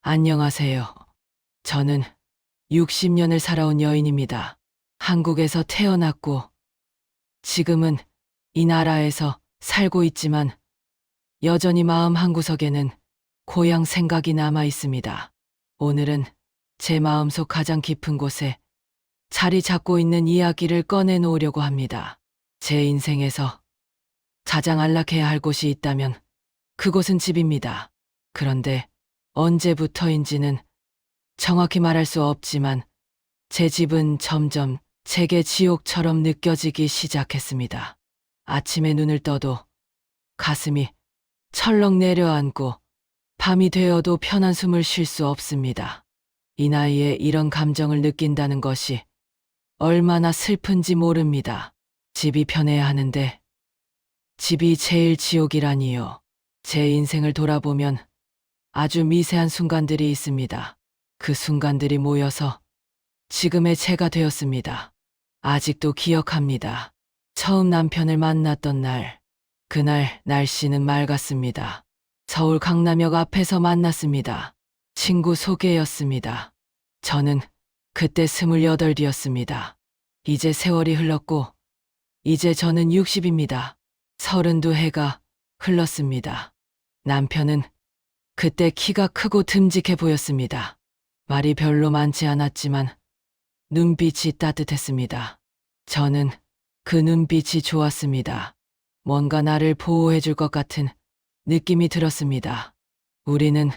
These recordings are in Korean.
안녕하세요. 저는 60년을 살아온 여인입니다. 한국에서 태어났고 지금은 이 나라에서 살고 있지만 여전히 마음 한구석에는 고향 생각이 남아 있습니다. 오늘은 제 마음속 가장 깊은 곳에 자리 잡고 있는 이야기를 꺼내놓으려고 합니다. 제 인생에서 가장 안락해야 할 곳이 있다면 그곳은 집입니다. 그런데 언제부터인지는 정확히 말할 수 없지만 제 집은 점점 제게 지옥처럼 느껴지기 시작했습니다. 아침에 눈을 떠도 가슴이 철렁 내려앉고 밤이 되어도 편한 숨을 쉴 수 없습니다. 이 나이에 이런 감정을 느낀다는 것이 얼마나 슬픈지 모릅니다. 집이 편해야 하는데 집이 제일 지옥이라니요. 제 인생을 돌아보면 아주 미세한 순간들이 있습니다. 그 순간들이 모여서 지금의 제가 되었습니다. 아직도 기억합니다. 처음 남편을 만났던 날, 그날 날씨는 맑았습니다. 서울 강남역 앞에서 만났습니다. 친구 소개였습니다. 저는 그때 28이었습니다. 이제 세월이 흘렀고, 이제 저는 60입니다. 32해가 흘렀습니다. 남편은 그때 키가 크고 듬직해 보였습니다. 말이 별로 많지 않았지만 눈빛이 따뜻했습니다. 저는 그 눈빛이 좋았습니다. 뭔가 나를 보호해 줄 것 같은 느낌이 들었습니다. 우리는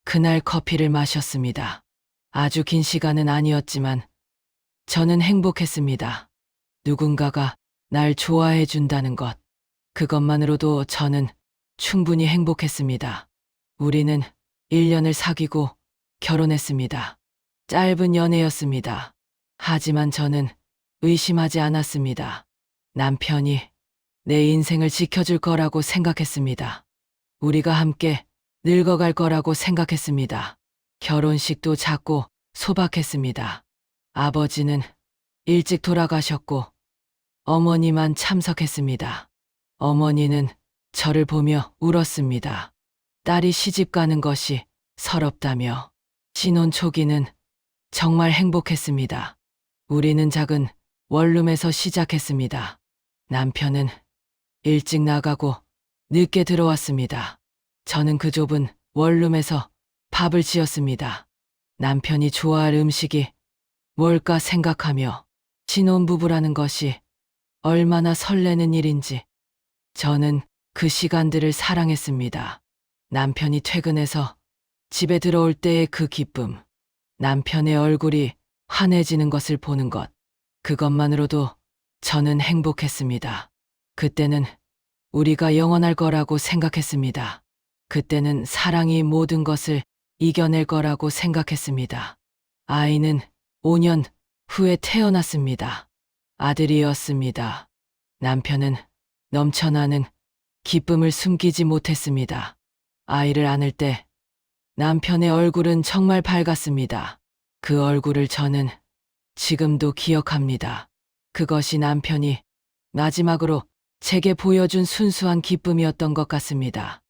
그날 커피를 마셨습니다. 아주 긴 시간은 아니었지만 저는 행복했습니다. 누군가가 날 좋아해 준다는 것, 그것만으로도 저는 충분히 행복했습니다. 우리는 1년을 사귀고 결혼했습니다. 짧은 연애였습니다. 하지만 저는 의심하지 않았습니다. 남편이 내 인생을 지켜줄 거라고 생각했습니다. 우리가 함께 늙어갈 거라고 생각했습니다. 결혼식도 작고 소박했습니다. 아버지는 일찍 돌아가셨고 어머니만 참석했습니다. 어머니는 저를 보며 울었습니다. 딸이 시집 가는 것이 서럽다며. 신혼 초기는 정말 행복했습니다. 우리는 작은 원룸에서 시작했습니다. 남편은 일찍 나가고 늦게 들어왔습니다. 저는 그 좁은 원룸에서 밥을 지었습니다. 남편이 좋아할 음식이 뭘까 생각하며 신혼부부라는 것이 얼마나 설레는 일인지 저는 그 시간들을 사랑했습니다. 남편이 퇴근해서 집에 들어올 때의 그 기쁨, 남편의 얼굴이 환해지는 것을 보는 것, 그것만으로도 저는 행복했습니다. 그때는 우리가 영원할 거라고 생각했습니다. 그때는 사랑이 모든 것을 이겨낼 거라고 생각했습니다. 아이는 5년 후에 태어났습니다. 아들이었습니다. 남편은 넘쳐나는 기쁨을 숨기지 못했습니다. 아이를 안을 때 남편의 얼굴은 정말 밝았습니다. 그 얼굴을 저는 지금도 기억합니다. 그것이 남편이 마지막으로 제게 보여준 순수한 기쁨이었던 것 같습니다.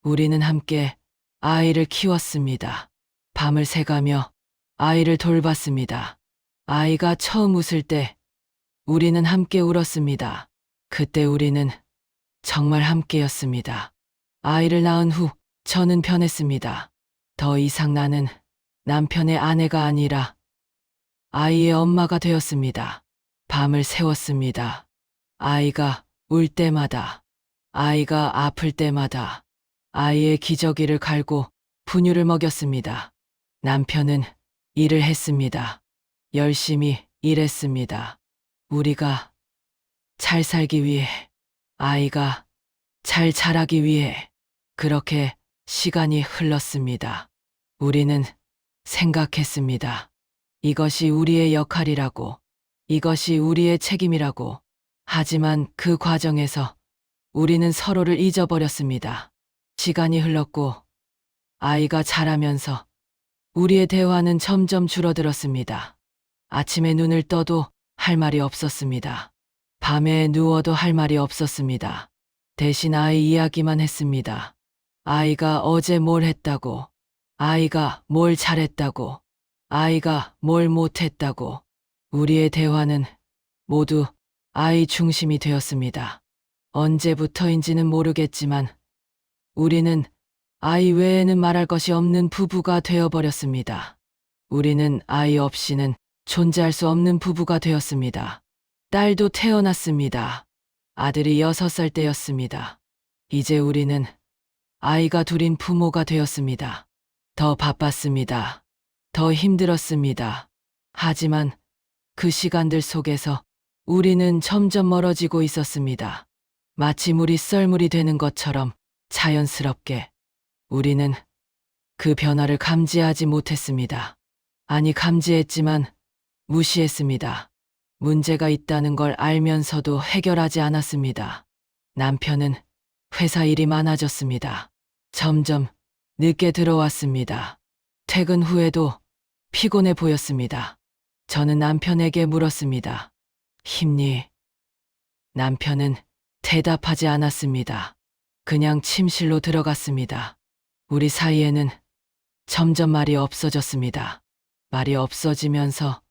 우리는 함께 아이를 키웠습니다. 밤을 새가며 아이를 돌봤습니다. 아이가 처음 웃을 때 우리는 함께 울었습니다. 그때 우리는 정말 함께였습니다. 아이를 낳은 후 저는 변했습니다. 더 이상 나는 남편의 아내가 아니라 아이의 엄마가 되었습니다. 밤을 새웠습니다. 아이가 울 때마다, 아이가 아플 때마다 아이의 기저귀를 갈고 분유를 먹였습니다. 남편은 일을 했습니다. 열심히 일했습니다. 우리가 잘 살기 위해, 아이가 잘 자라기 위해 그렇게 시간이 흘렀습니다. 우리는 생각했습니다. 이것이 우리의 역할이라고, 이것이 우리의 책임이라고. 하지만 그 과정에서 우리는 서로를 잊어버렸습니다. 시간이 흘렀고 아이가 자라면서 우리의 대화는 점점 줄어들었습니다. 아침에 눈을 떠도 할 말이 없었습니다. 밤에 누워도 할 말이 없었습니다. 대신 아이 이야기만 했습니다. 아이가 어제 뭘 했다고, 아이가 뭘 잘했다고, 아이가 뭘 못했다고. 우리의 대화는 모두 아이 중심이 되었습니다. 언제부터인지는 모르겠지만 우리는 아이 외에는 말할 것이 없는 부부가 되어버렸습니다. 우리는 아이 없이는 존재할 수 없는 부부가 되었습니다. 딸도 태어났습니다. 아들이 6살 때였습니다. 이제 우리는 아이가 둘인 부모가 되었습니다. 더 바빴습니다. 더 힘들었습니다. 하지만 그 시간들 속에서 우리는 점점 멀어지고 있었습니다. 마치 물이 썰물이 되는 것처럼 자연스럽게 우리는 그 변화를 감지하지 못했습니다. 아니, 감지했지만 무시했습니다. 문제가 있다는 걸 알면서도 해결하지 않았습니다. 남편은 회사 일이 많아졌습니다. 점점 늦게 들어왔습니다. 퇴근 후에도 피곤해 보였습니다. 저는 남편에게 물었습니다. 힘니? 남편은 대답하지 않았습니다. 그냥 침실로 들어갔습니다. 우리 사이에는 점점 말이 없어졌습니다. 말이 없어지면서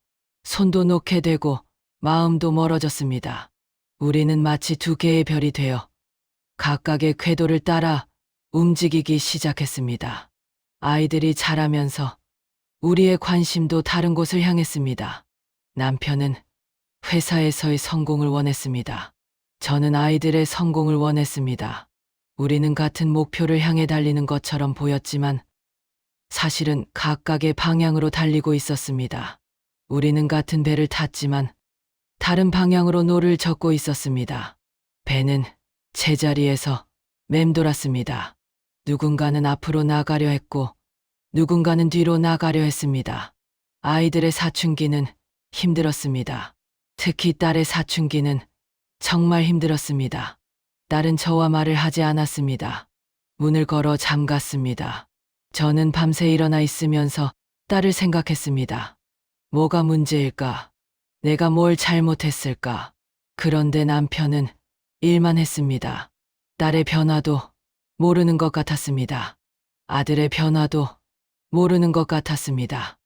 손도 놓게 되고 마음도 멀어졌습니다. 우리는 마치 두 개의 별이 되어 각각의 궤도를 따라 움직이기 시작했습니다. 아이들이 자라면서 우리의 관심도 다른 곳을 향했습니다. 남편은 회사에서의 성공을 원했습니다. 저는 아이들의 성공을 원했습니다. 우리는 같은 목표를 향해 달리는 것처럼 보였지만 사실은 각각의 방향으로 달리고 있었습니다. 우리는 같은 배를 탔지만 다른 방향으로 노를 젓고 있었습니다. 배는 제자리에서 맴돌았습니다. 누군가는 앞으로 나가려 했고 누군가는 뒤로 나가려 했습니다. 아이들의 사춘기는 힘들었습니다. 특히 딸의 사춘기는 정말 힘들었습니다. 딸은 저와 말을 하지 않았습니다. 문을 걸어 잠갔습니다. 저는 밤새 일어나 있으면서 딸을 생각했습니다. 뭐가 문제일까? 내가 뭘 잘못했을까? 그런데 남편은 일만 했습니다. 딸의 변화도 모르는 것 같았습니다. 아들의 변화도 모르는 것 같았습니다.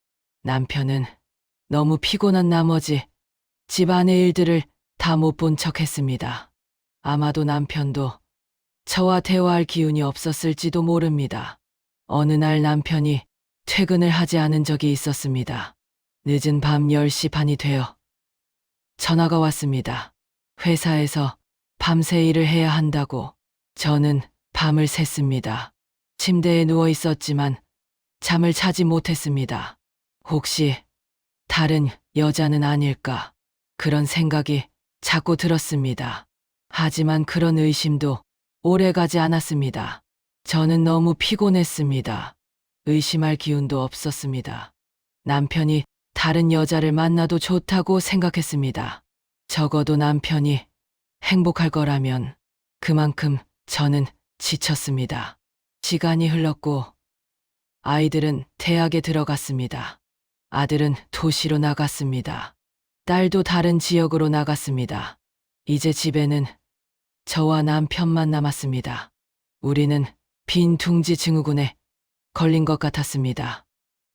남편은 너무 피곤한 나머지 집안의 일들을 다 못 본 척 했습니다. 아마도 남편도 저와 대화할 기운이 없었을지도 모릅니다. 어느 날 남편이 퇴근을 하지 않은 적이 있었습니다. 늦은 밤 10시 반이 되어 전화가 왔습니다. 회사에서 밤새 일을 해야 한다고. 저는 밤을 샜습니다. 침대에 누워 있었지만 잠을 자지 못했습니다. 혹시 다른 여자는 아닐까? 그런 생각이 자꾸 들었습니다. 하지만 그런 의심도 오래가지 않았습니다. 저는 너무 피곤했습니다. 의심할 기운도 없었습니다. 남편이 다른 여자를 만나도 좋다고 생각했습니다. 적어도 남편이 행복할 거라면. 그만큼 저는 지쳤습니다. 시간이 흘렀고 아이들은 대학에 들어갔습니다. 아들은 도시로 나갔습니다. 딸도 다른 지역으로 나갔습니다. 이제 집에는 저와 남편만 남았습니다. 우리는 빈 둥지 증후군에 걸린 것 같았습니다.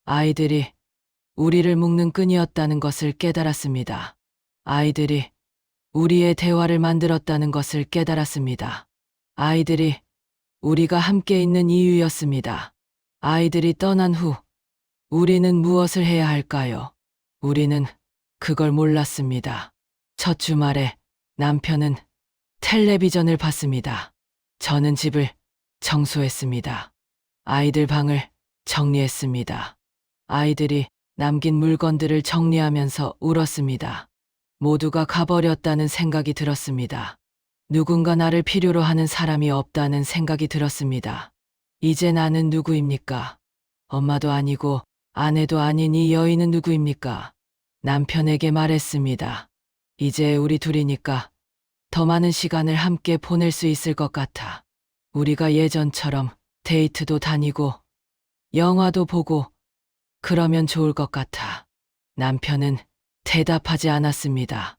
아이들이 우리를 묶는 끈이었다는 것을 깨달았습니다. 아이들이 우리의 대화를 만들었다는 것을 깨달았습니다. 아이들이 우리가 함께 있는 이유였습니다. 아이들이 떠난 후 우리는 무엇을 해야 할까요? 우리는 그걸 몰랐습니다. 첫 주말에 남편은 텔레비전을 봤습니다. 저는 집을 청소했습니다. 아이들 방을 정리했습니다. 아이들이 남긴 물건들을 정리하면서 울었습니다. 모두가 가버렸다는 생각이 들었습니다. 누군가 나를 필요로 하는 사람이 없다는 생각이 들었습니다. 이제 나는 누구입니까? 엄마도 아니고 아내도 아닌 이 여인은 누구입니까? 남편에게 말했습니다. 이제 우리 둘이니까 더 많은 시간을 함께 보낼 수 있을 것 같아. 우리가 예전처럼 데이트도 다니고 영화도 보고 그러면 좋을 것 같아. 남편은 대답하지 않았습니다.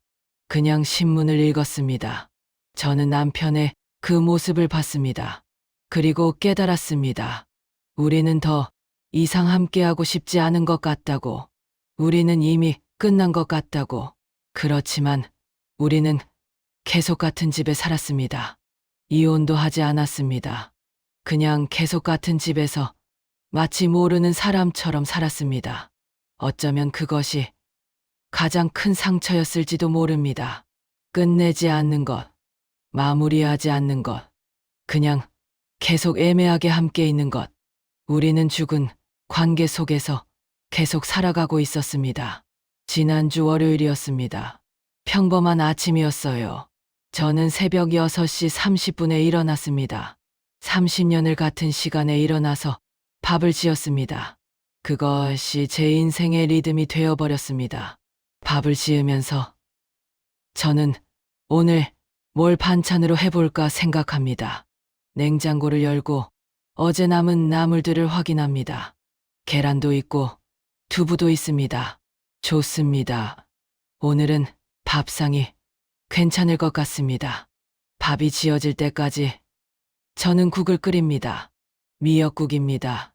그냥 신문을 읽었습니다. 저는 남편의 그 모습을 봤습니다. 그리고 깨달았습니다. 우리는 더 이상 함께하고 싶지 않은 것 같다고. 우리는 이미 끝난 것 같다고. 그렇지만 우리는 계속 같은 집에 살았습니다. 이혼도 하지 않았습니다. 그냥 계속 같은 집에서 마치 모르는 사람처럼 살았습니다. 어쩌면 그것이 가장 큰 상처였을지도 모릅니다. 끝내지 않는 것, 마무리하지 않는 것, 그냥 계속 애매하게 함께 있는 것. 우리는 죽은 관계 속에서 계속 살아가고 있었습니다. 지난주 월요일이었습니다. 평범한 아침이었어요. 저는 새벽 6시 30분에 일어났습니다. 30년을 같은 시간에 일어나서 밥을 지었습니다. 그것이 제 인생의 리듬이 되어버렸습니다. 밥을 지으면서 저는 오늘 뭘 반찬으로 해볼까 생각합니다. 냉장고를 열고 어제 남은 나물들을 확인합니다. 계란도 있고 두부도 있습니다. 좋습니다. 오늘은 밥상이 괜찮을 것 같습니다. 밥이 지어질 때까지 저는 국을 끓입니다. 미역국입니다.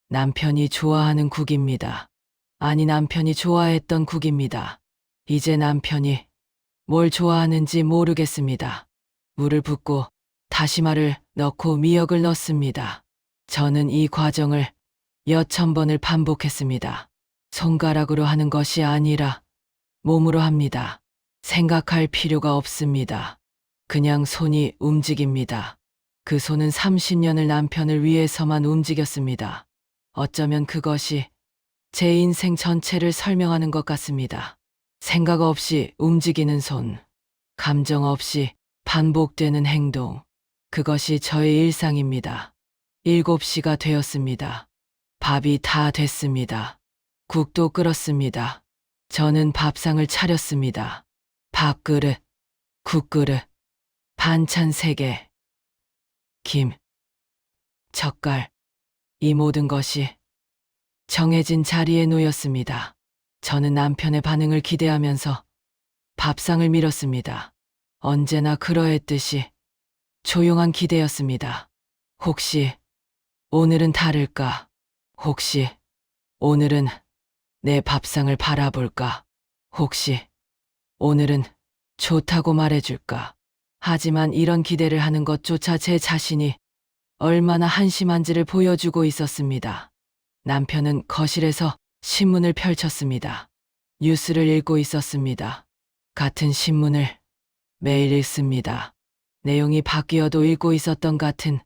남편이 좋아하는 국입니다. 아니, 남편이 좋아했던 국입니다. 이제 남편이 뭘 좋아하는지 모르겠습니다. 물을 붓고 다시마를 넣고 미역을 넣습니다. 저는 이 과정을 몇천 번을 반복했습니다. 손가락으로 하는 것이 아니라 몸으로 합니다. 생각할 필요가 없습니다. 그냥 손이 움직입니다. 그 손은 30년을 남편을 위해서만 움직였습니다. 어쩌면 그것이 제 인생 전체를 설명하는 것 같습니다. 생각 없이 움직이는 손, 감정 없이 반복되는 행동. 그것이 저의 일상입니다. 7시가 되었습니다. 밥이 다 됐습니다. 국도 끓었습니다. 저는 밥상을 차렸습니다. 밥그릇, 국그릇, 반찬 3개, 김, 젓갈, 이 모든 것이 정해진 자리에 놓였습니다. 저는 남편의 반응을 기대하면서 밥상을 밀었습니다. 언제나 그러했듯이 조용한 기대였습니다. 혹시 오늘은 다를까? 혹시 오늘은 내 밥상을 바라볼까? 혹시 오늘은 좋다고 말해줄까? 하지만 이런 기대를 하는 것조차 제 자신이 얼마나 한심한지를 보여주고 있었습니다. 남편은 거실에서 신문을 펼쳤습니다. 뉴스를 읽고 있었습니다. 같은 신문을 매일 읽습니다. 내용이 바뀌어도 읽고 있었던 같은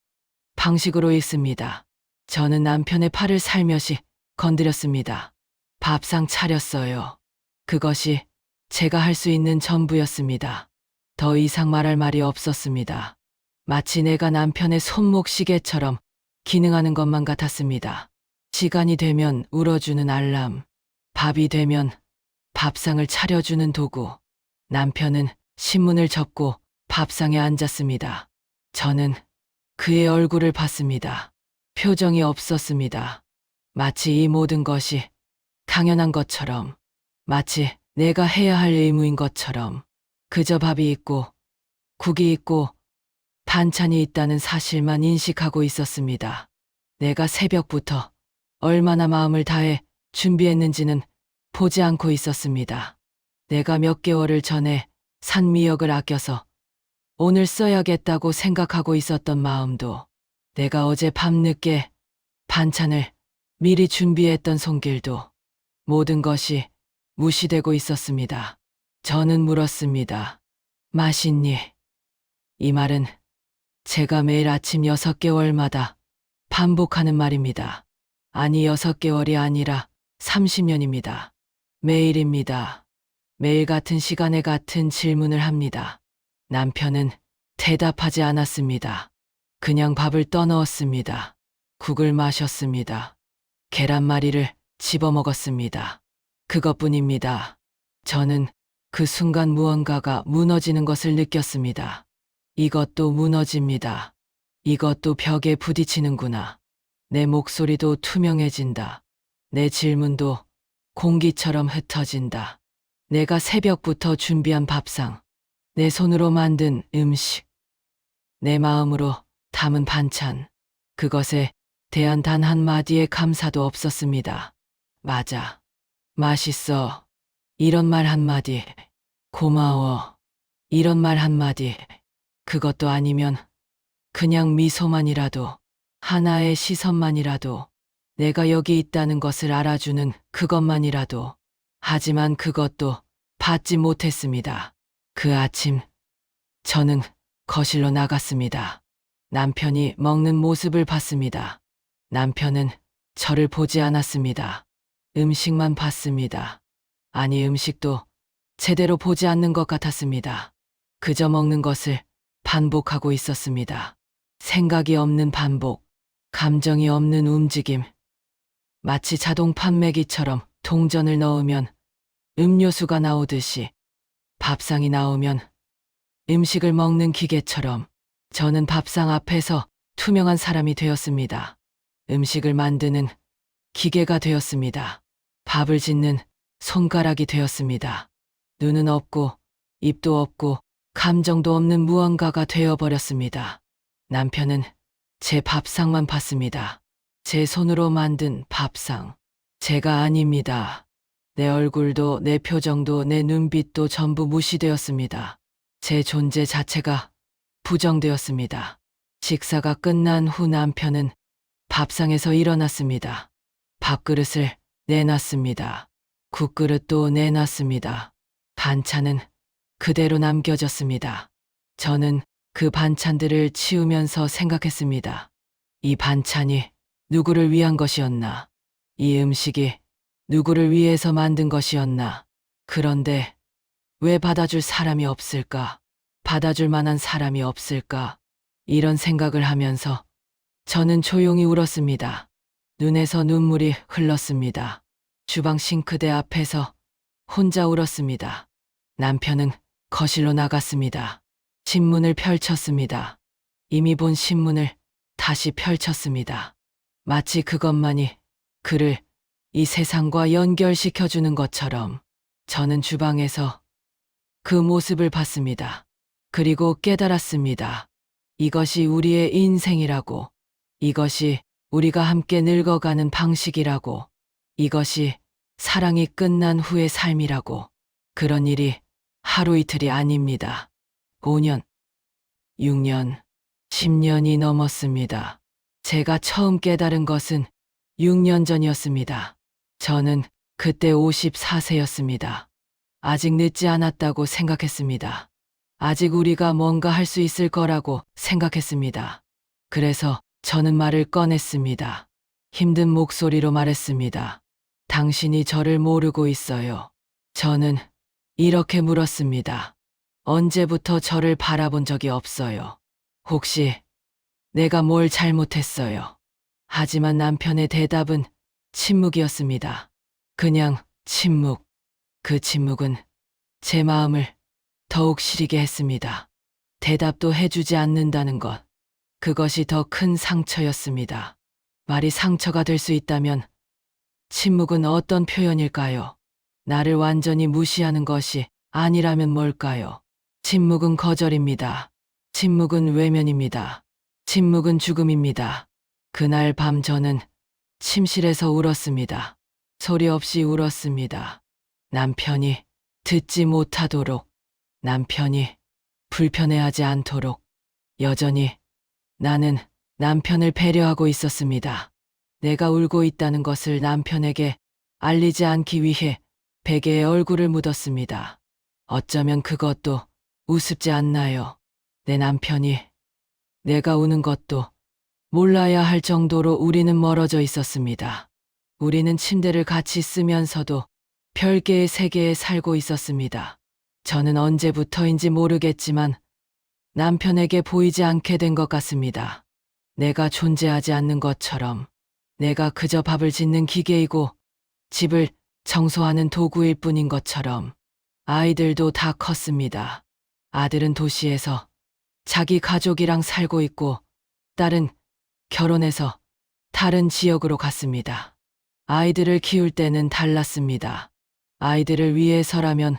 방식으로 읽습니다. 저는 남편의 팔을 살며시 건드렸습니다. 밥상 차렸어요. 그것이 제가 할 수 있는 전부였습니다. 더 이상 말할 말이 없었습니다. 마치 내가 남편의 손목 시계처럼 기능하는 것만 같았습니다. 시간이 되면 울어주는 알람, 밥이 되면 밥상을 차려주는 도구. 남편은 신문을 접고 밥상에 앉았습니다. 저는 그의 얼굴을 봤습니다. 표정이 없었습니다. 마치 이 모든 것이 당연한 것처럼, 마치 내가 해야 할 의무인 것처럼. 그저 밥이 있고 국이 있고 반찬이 있다는 사실만 인식하고 있었습니다. 내가 새벽부터 얼마나 마음을 다해 준비했는지는 보지 않고 있었습니다. 내가 몇 개월을 전에 산 미역을 아껴서 오늘 써야겠다고 생각하고 있었던 마음도, 내가 어제 밤늦게 반찬을 미리 준비했던 손길도, 모든 것이 무시되고 있었습니다. 저는 물었습니다. 맛있니? 이 말은 제가 매일 아침 6개월마다 반복하는 말입니다. 아니, 6개월이 아니라 30년입니다. 매일입니다. 매일 같은 시간에 같은 질문을 합니다. 남편은 대답하지 않았습니다. 그냥 밥을 떠넣었습니다. 국을 마셨습니다. 계란말이를 집어먹었습니다. 그것뿐입니다. 저는 그 순간 무언가가 무너지는 것을 느꼈습니다. 이것도 무너집니다. 이것도 벽에 부딪히는구나. 내 목소리도 투명해진다. 내 질문도 공기처럼 흩어진다. 내가 새벽부터 준비한 밥상, 내 손으로 만든 음식, 내 마음으로 담은 반찬, 그것에 대한 단 한마디의 감사도 없었습니다. 맞아. 맛있어. 이런 말 한마디. 고마워. 이런 말 한마디. 그것도 아니면 그냥 미소만이라도, 하나의 시선만이라도, 내가 여기 있다는 것을 알아주는 그것만이라도. 하지만 그것도 받지 못했습니다. 그 아침, 저는 거실로 나갔습니다. 남편이 먹는 모습을 봤습니다. 남편은 저를 보지 않았습니다. 음식만 봤습니다. 아니, 음식도 제대로 보지 않는 것 같았습니다. 그저 먹는 것을 반복하고 있었습니다. 생각이 없는 반복, 감정이 없는 움직임. 마치 자동 판매기처럼 동전을 넣으면 음료수가 나오듯이, 밥상이 나오면 음식을 먹는 기계처럼 저는 밥상 앞에서 투명한 사람이 되었습니다. 음식을 만드는 기계가 되었습니다. 밥을 짓는 손가락이 되었습니다. 눈은 없고 입도 없고 감정도 없는 무언가가 되어버렸습니다. 남편은 제 밥상만 봤습니다. 제 손으로 만든 밥상. 제가 아닙니다. 내 얼굴도 내 표정도 내 눈빛도 전부 무시되었습니다. 제 존재 자체가 부정되었습니다. 식사가 끝난 후 남편은 밥상에서 일어났습니다. 밥그릇을 내놨습니다. 국그릇도 내놨습니다. 반찬은 그대로 남겨졌습니다. 저는 그 반찬들을 치우면서 생각했습니다. 이 반찬이 누구를 위한 것이었나? 이 음식이 누구를 위해서 만든 것이었나? 그런데 왜 받아줄 사람이 없을까? 받아줄 만한 사람이 없을까? 이런 생각을 하면서 저는 조용히 울었습니다. 눈에서 눈물이 흘렀습니다. 주방 싱크대 앞에서 혼자 울었습니다. 남편은 거실로 나갔습니다. 신문을 펼쳤습니다. 이미 본 신문을 다시 펼쳤습니다. 마치 그것만이 그를 이 세상과 연결시켜주는 것처럼 저는 주방에서 그 모습을 봤습니다. 그리고 깨달았습니다. 이것이 우리의 인생이라고, 이것이 우리가 함께 늙어가는 방식이라고, 이것이 사랑이 끝난 후의 삶이라고. 그런 일이 하루 이틀이 아닙니다. 5년, 6년, 10년이 넘었습니다. 제가 처음 깨달은 것은 6년 전이었습니다. 저는 그때 54세였습니다. 아직 늦지 않았다고 생각했습니다. 아직 우리가 뭔가 할 수 있을 거라고 생각했습니다. 그래서 저는 말을 꺼냈습니다. 힘든 목소리로 말했습니다. 당신이 저를 모르고 있어요. 저는 이렇게 물었습니다. 언제부터 저를 바라본 적이 없어요. 혹시 내가 뭘 잘못했어요? 하지만 남편의 대답은 침묵이었습니다. 그냥 침묵. 그 침묵은 제 마음을 더욱 시리게 했습니다. 대답도 해주지 않는다는 것. 그것이 더 큰 상처였습니다. 말이 상처가 될 수 있다면 침묵은 어떤 표현일까요? 나를 완전히 무시하는 것이 아니라면 뭘까요? 침묵은 거절입니다. 침묵은 외면입니다. 침묵은 죽음입니다. 그날 밤 저는 침실에서 울었습니다. 소리 없이 울었습니다. 남편이 듣지 못하도록, 남편이 불편해하지 않도록 여전히 나는 남편을 배려하고 있었습니다. 내가 울고 있다는 것을 남편에게 알리지 않기 위해 베개에 얼굴을 묻었습니다. 어쩌면 그것도 우습지 않나요? 내 남편이 내가 우는 것도 몰라야 할 정도로 우리는 멀어져 있었습니다. 우리는 침대를 같이 쓰면서도 별개의 세계에 살고 있었습니다. 저는 언제부터인지 모르겠지만 남편에게 보이지 않게 된 것 같습니다. 내가 존재하지 않는 것처럼, 내가 그저 밥을 짓는 기계이고 집을 청소하는 도구일 뿐인 것처럼. 아이들도 다 컸습니다. 아들은 도시에서 자기 가족이랑 살고 있고 딸은 결혼해서 다른 지역으로 갔습니다. 아이들을 키울 때는 달랐습니다. 아이들을 위해서라면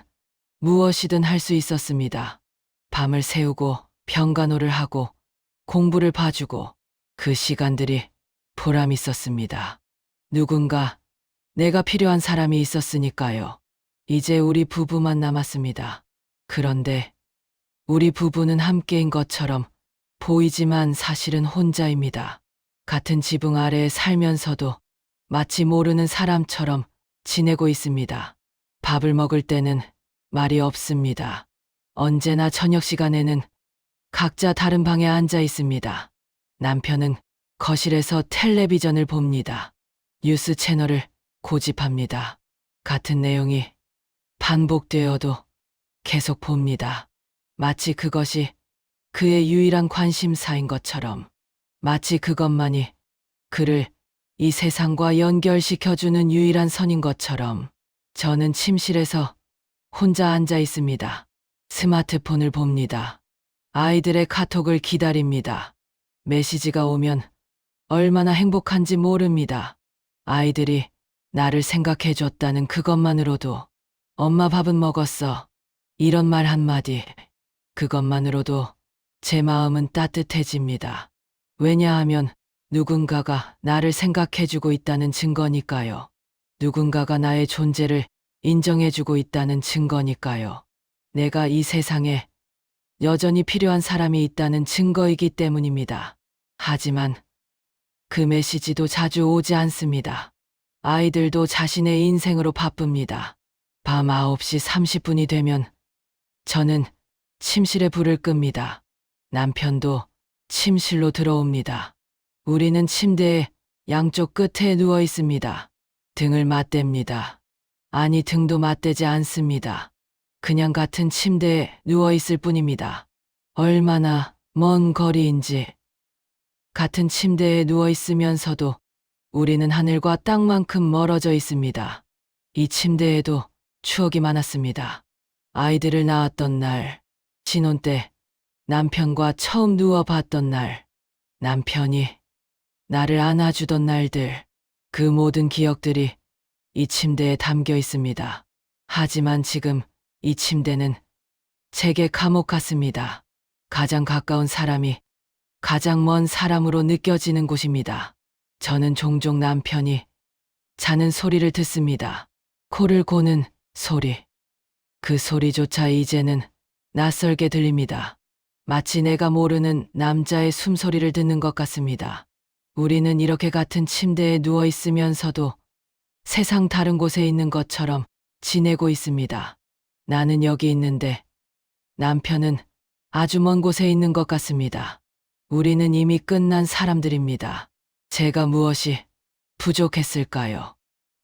무엇이든 할 수 있었습니다. 밤을 새우고 병간호를 하고 공부를 봐주고 그 시간들이 보람 있었습니다. 누군가 내가 필요한 사람이 있었으니까요. 이제 우리 부부만 남았습니다. 그런데 우리 부부는 함께인 것처럼 보이지만 사실은 혼자입니다. 같은 지붕 아래에 살면서도 마치 모르는 사람처럼 지내고 있습니다. 밥을 먹을 때는 말이 없습니다. 언제나 저녁 시간에는 각자 다른 방에 앉아 있습니다. 남편은 거실에서 텔레비전을 봅니다. 뉴스 채널을 고집합니다. 같은 내용이 반복되어도 계속 봅니다. 마치 그것이 그의 유일한 관심사인 것처럼, 마치 그것만이 그를 이 세상과 연결시켜주는 유일한 선인 것처럼. 저는 침실에서 혼자 앉아 있습니다. 스마트폰을 봅니다. 아이들의 카톡을 기다립니다. 메시지가 오면 얼마나 행복한지 모릅니다. 아이들이 나를 생각해 줬다는 그것만으로도, 엄마 밥은 먹었어, 이런 말 한마디, 그것만으로도 제 마음은 따뜻해집니다. 왜냐하면 누군가가 나를 생각해주고 있다는 증거니까요. 누군가가 나의 존재를 인정해주고 있다는 증거니까요. 내가 이 세상에 여전히 필요한 사람이 있다는 증거이기 때문입니다. 하지만 그 메시지도 자주 오지 않습니다. 아이들도 자신의 인생으로 바쁩니다. 밤 9시 30분이 되면 저는 침실에 불을 끕니다. 남편도 침실로 들어옵니다. 우리는 침대의 양쪽 끝에 누워 있습니다. 등을 맞댑니다. 아니, 등도 맞대지 않습니다. 그냥 같은 침대에 누워 있을 뿐입니다. 얼마나 먼 거리인지. 같은 침대에 누워 있으면서도 우리는 하늘과 땅만큼 멀어져 있습니다. 이 침대에도 추억이 많았습니다. 아이들을 낳았던 날, 신혼 때 남편과 처음 누워봤던 날, 남편이 나를 안아주던 날들, 그 모든 기억들이 이 침대에 담겨 있습니다. 하지만 지금 이 침대는 제게 감옥 같습니다. 가장 가까운 사람이 가장 먼 사람으로 느껴지는 곳입니다. 저는 종종 남편이 자는 소리를 듣습니다. 코를 고는 소리. 그 소리조차 이제는 낯설게 들립니다. 마치 내가 모르는 남자의 숨소리를 듣는 것 같습니다. 우리는 이렇게 같은 침대에 누워 있으면서도 세상 다른 곳에 있는 것처럼 지내고 있습니다. 나는 여기 있는데 남편은 아주 먼 곳에 있는 것 같습니다. 우리는 이미 끝난 사람들입니다. 제가 무엇이 부족했을까요?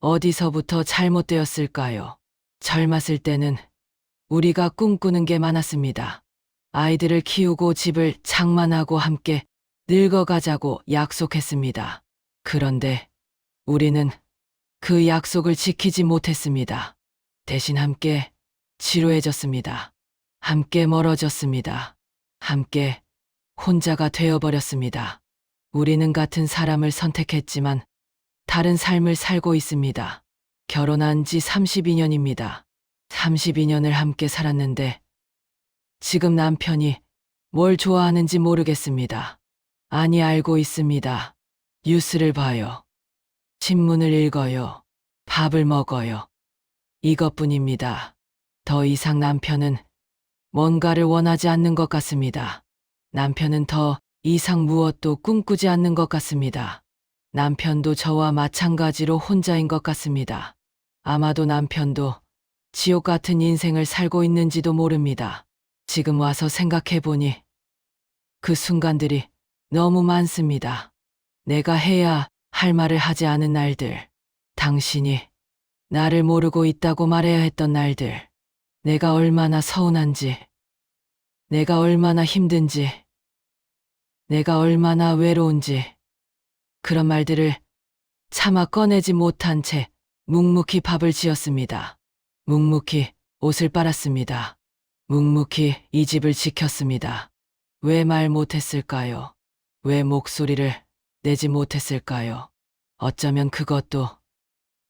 어디서부터 잘못되었을까요? 젊었을 때는 우리가 꿈꾸는 게 많았습니다. 아이들을 키우고 집을 장만하고 함께 늙어가자고 약속했습니다. 그런데 우리는 그 약속을 지키지 못했습니다. 대신 함께 지루해졌습니다. 함께 멀어졌습니다. 함께 혼자가 되어버렸습니다. 우리는 같은 사람을 선택했지만 다른 삶을 살고 있습니다. 결혼한 지 32년입니다. 32년을 함께 살았는데 지금 남편이 뭘 좋아하는지 모르겠습니다. 아니, 알고 있습니다. 뉴스를 봐요. 신문을 읽어요. 밥을 먹어요. 이것뿐입니다. 더 이상 남편은 뭔가를 원하지 않는 것 같습니다. 남편은 더 이상 무엇도 꿈꾸지 않는 것 같습니다. 남편도 저와 마찬가지로 혼자인 것 같습니다. 아마도 남편도 지옥 같은 인생을 살고 있는지도 모릅니다. 지금 와서 생각해보니 그 순간들이 너무 많습니다. 내가 해야 할 말을 하지 않은 날들, 당신이 나를 모르고 있다고 말해야 했던 날들, 내가 얼마나 서운한지, 내가 얼마나 힘든지, 내가 얼마나 외로운지, 그런 말들을 차마 꺼내지 못한 채 묵묵히 밥을 지었습니다. 묵묵히 옷을 빨았습니다. 묵묵히 이 집을 지켰습니다. 왜 말 못했을까요? 왜 목소리를 내지 못했을까요? 어쩌면 그것도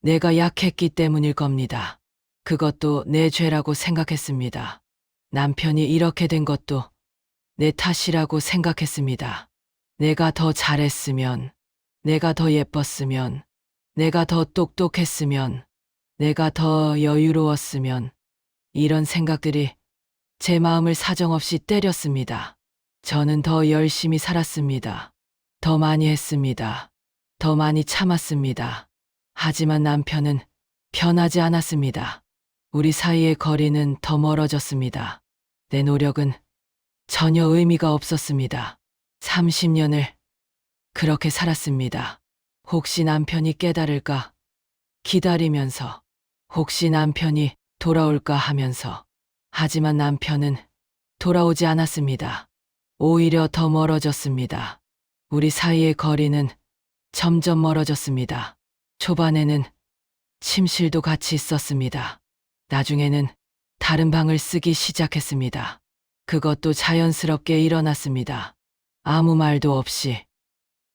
내가 약했기 때문일 겁니다. 그것도 내 죄라고 생각했습니다. 남편이 이렇게 된 것도 내 탓이라고 생각했습니다. 내가 더 잘했으면, 내가 더 예뻤으면, 내가 더 똑똑했으면, 내가 더 여유로웠으면, 이런 생각들이 제 마음을 사정없이 때렸습니다. 저는 더 열심히 살았습니다. 더 많이 했습니다. 더 많이 참았습니다. 하지만 남편은 변하지 않았습니다. 우리 사이의 거리는 더 멀어졌습니다. 내 노력은 전혀 의미가 없었습니다. 30년을 그렇게 살았습니다. 혹시 남편이 깨달을까 기다리면서, 혹시 남편이 돌아올까 하면서. 하지만 남편은 돌아오지 않았습니다. 오히려 더 멀어졌습니다. 우리 사이의 거리는 점점 멀어졌습니다. 초반에는 침실도 같이 있었습니다. 나중에는 다른 방을 쓰기 시작했습니다. 그것도 자연스럽게 일어났습니다. 아무 말도 없이.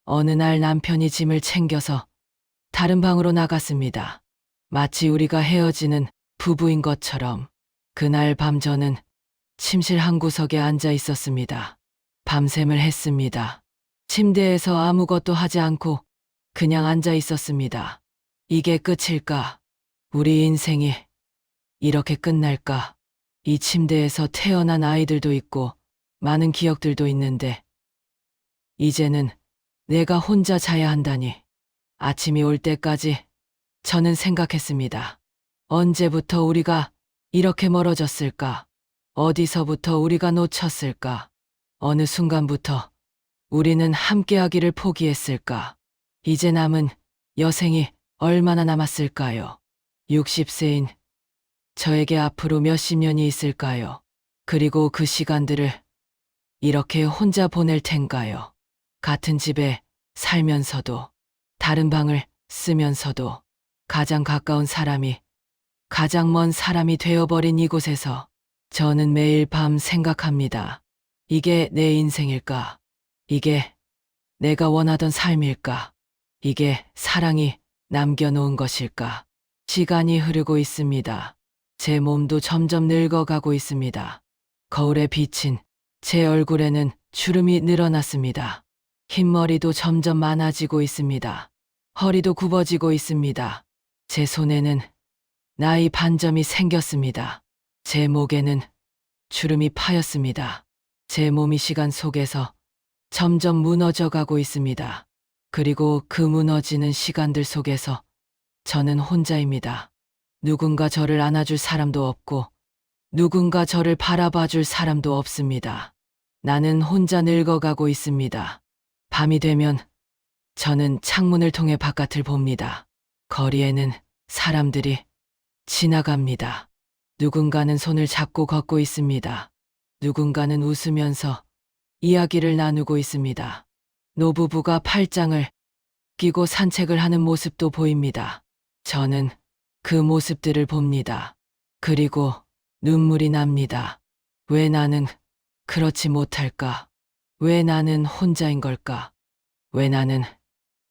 어느 날 남편이 짐을 챙겨서 다른 방으로 나갔습니다. 마치 우리가 헤어지는 부부인 것처럼. 그날 밤 저는 침실 한 구석에 앉아 있었습니다. 밤샘을 했습니다. 침대에서 아무것도 하지 않고 그냥 앉아 있었습니다. 이게 끝일까? 우리 인생이 이렇게 끝날까? 이 침대에서 태어난 아이들도 있고 많은 기억들도 있는데 이제는 내가 혼자 자야 한다니. 아침이 올 때까지 저는 생각했습니다. 언제부터 우리가 이렇게 멀어졌을까? 어디서부터 우리가 놓쳤을까? 어느 순간부터 우리는 함께하기를 포기했을까? 이제 남은 여생이 얼마나 남았을까요? 60세인 저에게 앞으로 몇십 년이 있을까요? 그리고 그 시간들을 이렇게 혼자 보낼 텐가요? 같은 집에 살면서도, 다른 방을 쓰면서도, 가장 가까운 사람이 가장 먼 사람이 되어버린 이곳에서 저는 매일 밤 생각합니다. 이게 내 인생일까? 이게 내가 원하던 삶일까? 이게 사랑이 남겨놓은 것일까? 시간이 흐르고 있습니다. 제 몸도 점점 늙어가고 있습니다. 거울에 비친 제 얼굴에는 주름이 늘어났습니다. 흰머리도 점점 많아지고 있습니다. 허리도 굽어지고 있습니다. 제 손에는 나이 반점이 생겼습니다. 제 목에는 주름이 파였습니다. 제 몸이 시간 속에서 점점 무너져 가고 있습니다. 그리고 그 무너지는 시간들 속에서 저는 혼자입니다. 누군가 저를 안아줄 사람도 없고 누군가 저를 바라봐 줄 사람도 없습니다. 나는 혼자 늙어가고 있습니다. 밤이 되면 저는 창문을 통해 바깥을 봅니다. 거리에는 사람들이 지나갑니다. 누군가는 손을 잡고 걷고 있습니다. 누군가는 웃으면서 이야기를 나누고 있습니다. 노부부가 팔짱을 끼고 산책을 하는 모습도 보입니다. 저는 그 모습들을 봅니다. 그리고 눈물이 납니다. 왜 나는 그렇지 못할까? 왜 나는 혼자인 걸까? 왜 나는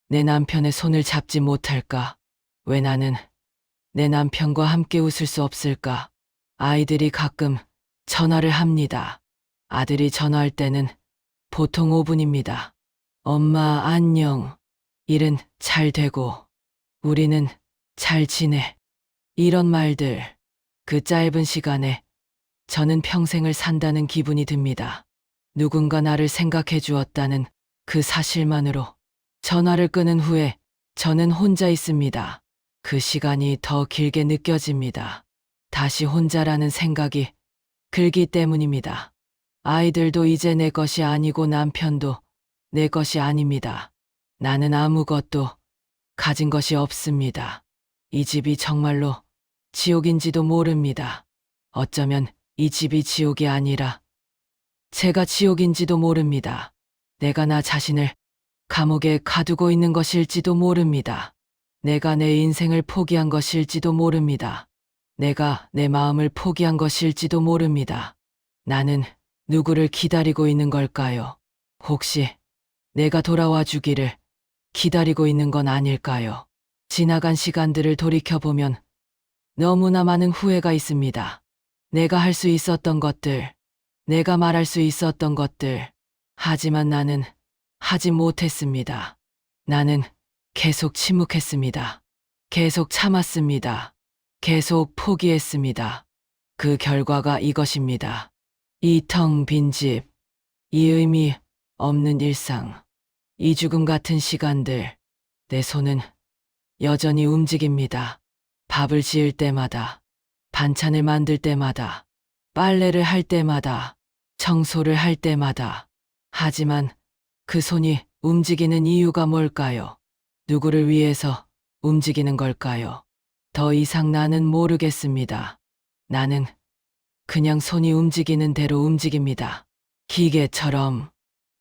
내 남편의 손을 잡지 못할까? 왜 나는 내 남편과 함께 웃을 수 없을까? 아이들이 가끔 전화를 합니다. 아들이 전화할 때는 보통 5분입니다. 엄마 안녕. 일은 잘 되고 우리는 잘 지내. 이런 말들. 그 짧은 시간에 저는 평생을 산다는 기분이 듭니다. 누군가 나를 생각해 주었다는 그 사실만으로 전화를 끊은 후에 저는 혼자 있습니다. 그 시간이 더 길게 느껴집니다. 다시 혼자라는 생각이 들기 때문입니다. 아이들도 이제 내 것이 아니고 남편도 내 것이 아닙니다. 나는 아무것도 가진 것이 없습니다. 이 집이 정말로 지옥인지도 모릅니다. 어쩌면 이 집이 지옥이 아니라 제가 지옥인지도 모릅니다. 내가 나 자신을 감옥에 가두고 있는 것일지도 모릅니다. 내가 내 인생을 포기한 것일지도 모릅니다. 내가 내 마음을 포기한 것일지도 모릅니다. 나는 누구를 기다리고 있는 걸까요? 혹시 내가 돌아와 주기를 기다리고 있는 건 아닐까요? 지나간 시간들을 돌이켜보면 너무나 많은 후회가 있습니다. 내가 할 수 있었던 것들, 내가 말할 수 있었던 것들, 하지만 나는 하지 못했습니다. 나는 계속 침묵했습니다. 계속 참았습니다. 계속 포기했습니다. 그 결과가 이것입니다. 이 텅 빈 집, 이 의미 없는 일상, 이 죽음 같은 시간들, 내 손은 여전히 움직입니다. 밥을 지을 때마다, 반찬을 만들 때마다, 빨래를 할 때마다, 청소를 할 때마다. 하지만 그 손이 움직이는 이유가 뭘까요? 누구를 위해서 움직이는 걸까요? 더 이상 나는 모르겠습니다. 나는 그냥 손이 움직이는 대로 움직입니다. 기계처럼,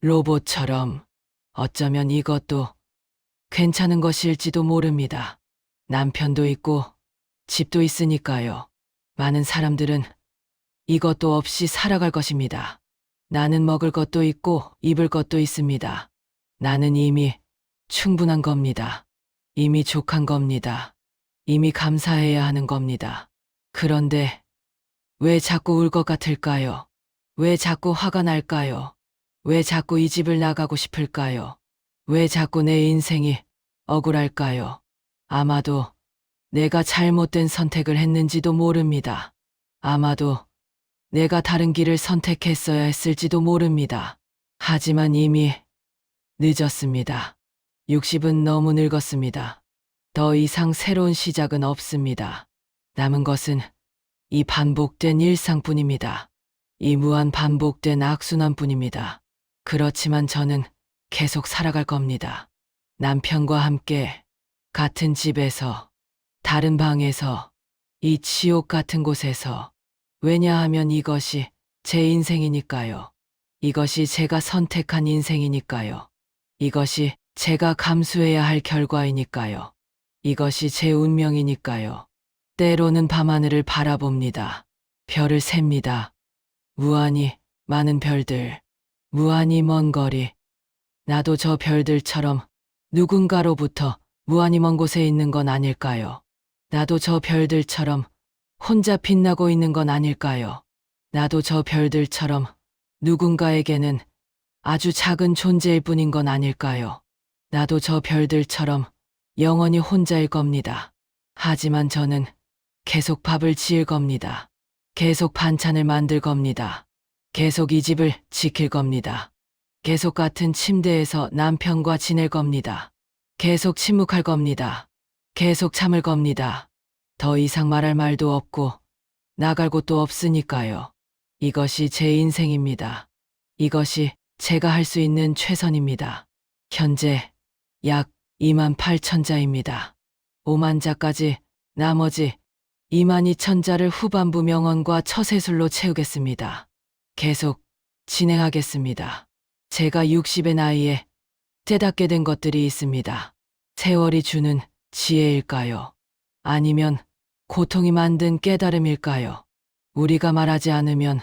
로봇처럼. 어쩌면 이것도 괜찮은 것일지도 모릅니다. 남편도 있고 집도 있으니까요. 많은 사람들은 이것도 없이 살아갈 것입니다. 나는 먹을 것도 있고 입을 것도 있습니다. 나는 이미 충분한 겁니다. 이미 족한 겁니다. 이미 감사해야 하는 겁니다. 그런데 왜 자꾸 울 것 같을까요? 왜 자꾸 화가 날까요? 왜 자꾸 이 집을 나가고 싶을까요? 왜 자꾸 내 인생이 억울할까요? 아마도 내가 잘못된 선택을 했는지도 모릅니다. 아마도 내가 다른 길을 선택했어야 했을지도 모릅니다. 하지만 이미 늦었습니다. 60은 너무 늙었습니다. 더 이상 새로운 시작은 없습니다. 남은 것은 이 반복된 일상뿐입니다. 이 무한 반복된 악순환뿐입니다. 그렇지만 저는 계속 살아갈 겁니다. 남편과 함께 같은 집에서, 다른 방에서, 이 지옥 같은 곳에서. 왜냐하면 이것이 제 인생이니까요. 이것이 제가 선택한 인생이니까요. 이것이 제가 감수해야 할 결과이니까요. 이것이 제 운명이니까요. 때로는 밤하늘을 바라봅니다. 별을 셉니다. 무한히 많은 별들, 무한히 먼 거리. 나도 저 별들처럼 누군가로부터 무한히 먼 곳에 있는 건 아닐까요? 나도 저 별들처럼 혼자 빛나고 있는 건 아닐까요? 나도 저 별들처럼 누군가에게는 아주 작은 존재일 뿐인 건 아닐까요? 나도 저 별들처럼 영원히 혼자일 겁니다. 하지만 저는 계속 밥을 지을 겁니다. 계속 반찬을 만들 겁니다. 계속 이 집을 지킬 겁니다. 계속 같은 침대에서 남편과 지낼 겁니다. 계속 침묵할 겁니다. 계속 참을 겁니다. 더 이상 말할 말도 없고 나갈 곳도 없으니까요. 이것이 제 인생입니다. 이것이 제가 할 수 있는 최선입니다. 현재 약 28,000자입니다. 5만 자까지 나머지 22,000자를 후반부 명언과 처세술로 채우겠습니다. 계속 진행하겠습니다. 제가 60의 나이에 깨닫게 된 것들이 있습니다. 세월이 주는 지혜일까요? 아니면 고통이 만든 깨달음일까요? 우리가 말하지 않으면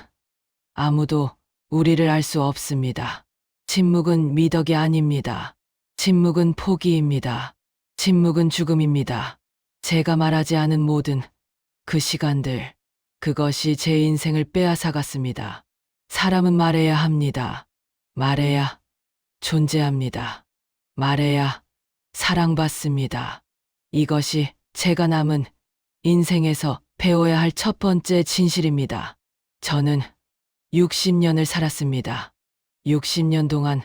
아무도 우리를 알 수 없습니다. 침묵은 미덕이 아닙니다. 침묵은 포기입니다. 침묵은 죽음입니다. 제가 말하지 않은 모든 그 시간들, 그것이 제 인생을 빼앗아갔습니다. 사람은 말해야 합니다. 말해야 존재합니다. 말해야 사랑받습니다. 이것이 제가 남은 인생에서 배워야 할 첫 번째 진실입니다. 저는 60년을 살았습니다. 60년 동안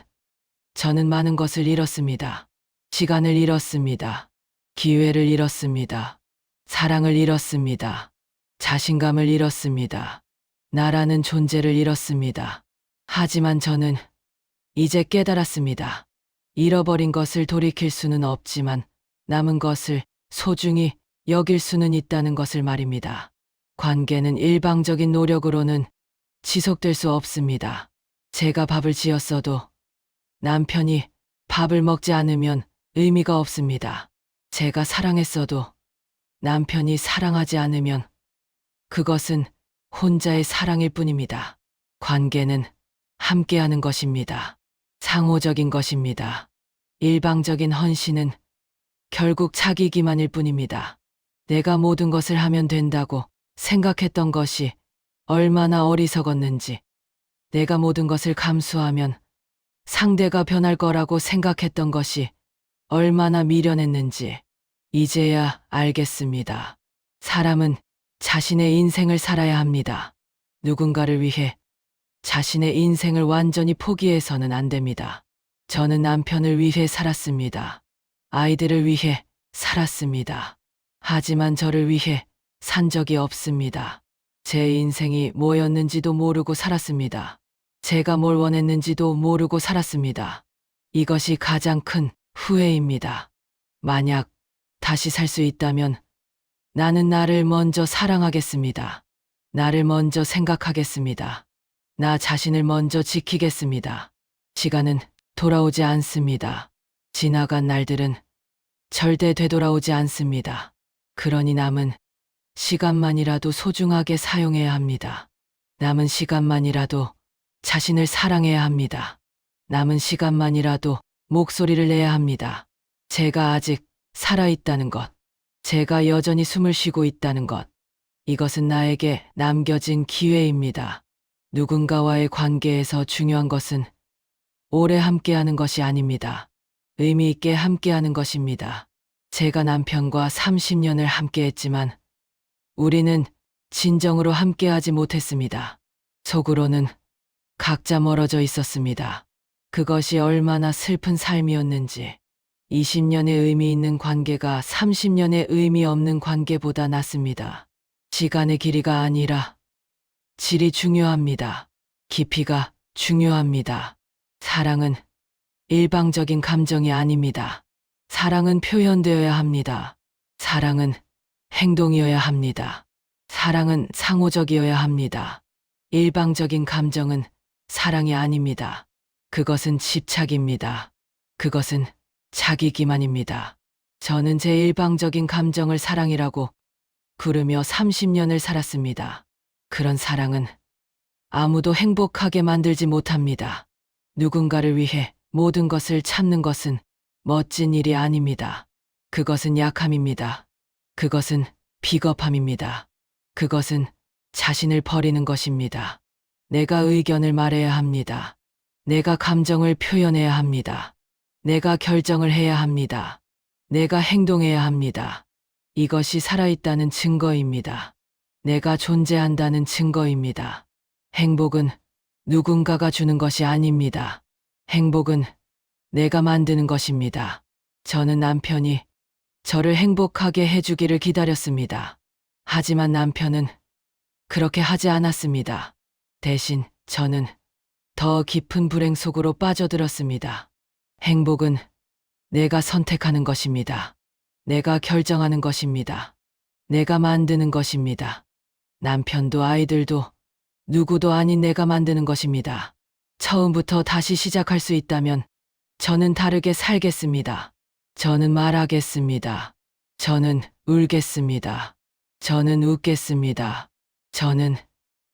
저는 많은 것을 잃었습니다. 시간을 잃었습니다. 기회를 잃었습니다. 사랑을 잃었습니다. 자신감을 잃었습니다. 나라는 존재를 잃었습니다. 하지만 저는 이제 깨달았습니다. 잃어버린 것을 돌이킬 수는 없지만 남은 것을 소중히 여길 수는 있다는 것을 말입니다. 관계는 일방적인 노력으로는 지속될 수 없습니다. 제가 밥을 지었어도 남편이 밥을 먹지 않으면 의미가 없습니다. 제가 사랑했어도 남편이 사랑하지 않으면 그것은 혼자의 사랑일 뿐입니다. 관계는 함께하는 것입니다. 상호적인 것입니다. 일방적인 헌신은 결국 자기 기만일 뿐입니다. 내가 모든 것을 하면 된다고 생각했던 것이 얼마나 어리석었는지, 내가 모든 것을 감수하면 상대가 변할 거라고 생각했던 것이 얼마나 미련했는지 이제야 알겠습니다. 사람은 자신의 인생을 살아야 합니다. 누군가를 위해 자신의 인생을 완전히 포기해서는 안 됩니다. 저는 남편을 위해 살았습니다. 아이들을 위해 살았습니다. 하지만 저를 위해 산 적이 없습니다. 제 인생이 뭐였는지도 모르고 살았습니다. 제가 뭘 원했는지도 모르고 살았습니다. 이것이 가장 큰 후회입니다. 만약 다시 살 수 있다면 나는 나를 먼저 사랑하겠습니다. 나를 먼저 생각하겠습니다. 나 자신을 먼저 지키겠습니다. 시간은 돌아오지 않습니다. 지나간 날들은 절대 되돌아오지 않습니다. 그러니 남은 시간만이라도 소중하게 사용해야 합니다. 남은 시간만이라도 자신을 사랑해야 합니다. 남은 시간만이라도 목소리를 내야 합니다. 제가 아직 살아있다는 것, 제가 여전히 숨을 쉬고 있다는 것, 이것은 나에게 남겨진 기회입니다. 누군가와의 관계에서 중요한 것은 오래 함께하는 것이 아닙니다. 의미 있게 함께하는 것입니다. 제가 남편과 30년을 함께했지만 우리는 진정으로 함께하지 못했습니다. 속으로는 각자 멀어져 있었습니다. 그것이 얼마나 슬픈 삶이었는지. 20년의 의미 있는 관계가 30년의 의미 없는 관계보다 낫습니다. 시간의 길이가 아니라 질이 중요합니다. 깊이가 중요합니다. 사랑은 일방적인 감정이 아닙니다. 사랑은 표현되어야 합니다. 사랑은 행동이어야 합니다. 사랑은 상호적이어야 합니다. 일방적인 감정은 사랑이 아닙니다. 그것은 집착입니다. 그것은 자기 기만입니다. 저는 제 일방적인 감정을 사랑이라고 부르며 30년을 살았습니다. 그런 사랑은 아무도 행복하게 만들지 못합니다. 누군가를 위해 모든 것을 참는 것은 멋진 일이 아닙니다. 그것은 약함입니다. 그것은 비겁함입니다. 그것은 자신을 버리는 것입니다. 내가 의견을 말해야 합니다. 내가 감정을 표현해야 합니다. 내가 결정을 해야 합니다. 내가 행동해야 합니다. 이것이 살아있다는 증거입니다. 내가 존재한다는 증거입니다. 행복은 누군가가 주는 것이 아닙니다. 행복은 내가 만드는 것입니다. 저는 남편이 저를 행복하게 해주기를 기다렸습니다. 하지만 남편은 그렇게 하지 않았습니다. 대신 저는 더 깊은 불행 속으로 빠져들었습니다. 행복은 내가 선택하는 것입니다. 내가 결정하는 것입니다. 내가 만드는 것입니다. 남편도 아이들도 누구도 아닌 내가 만드는 것입니다. 처음부터 다시 시작할 수 있다면 저는 다르게 살겠습니다. 저는 말하겠습니다. 저는 울겠습니다. 저는 웃겠습니다. 저는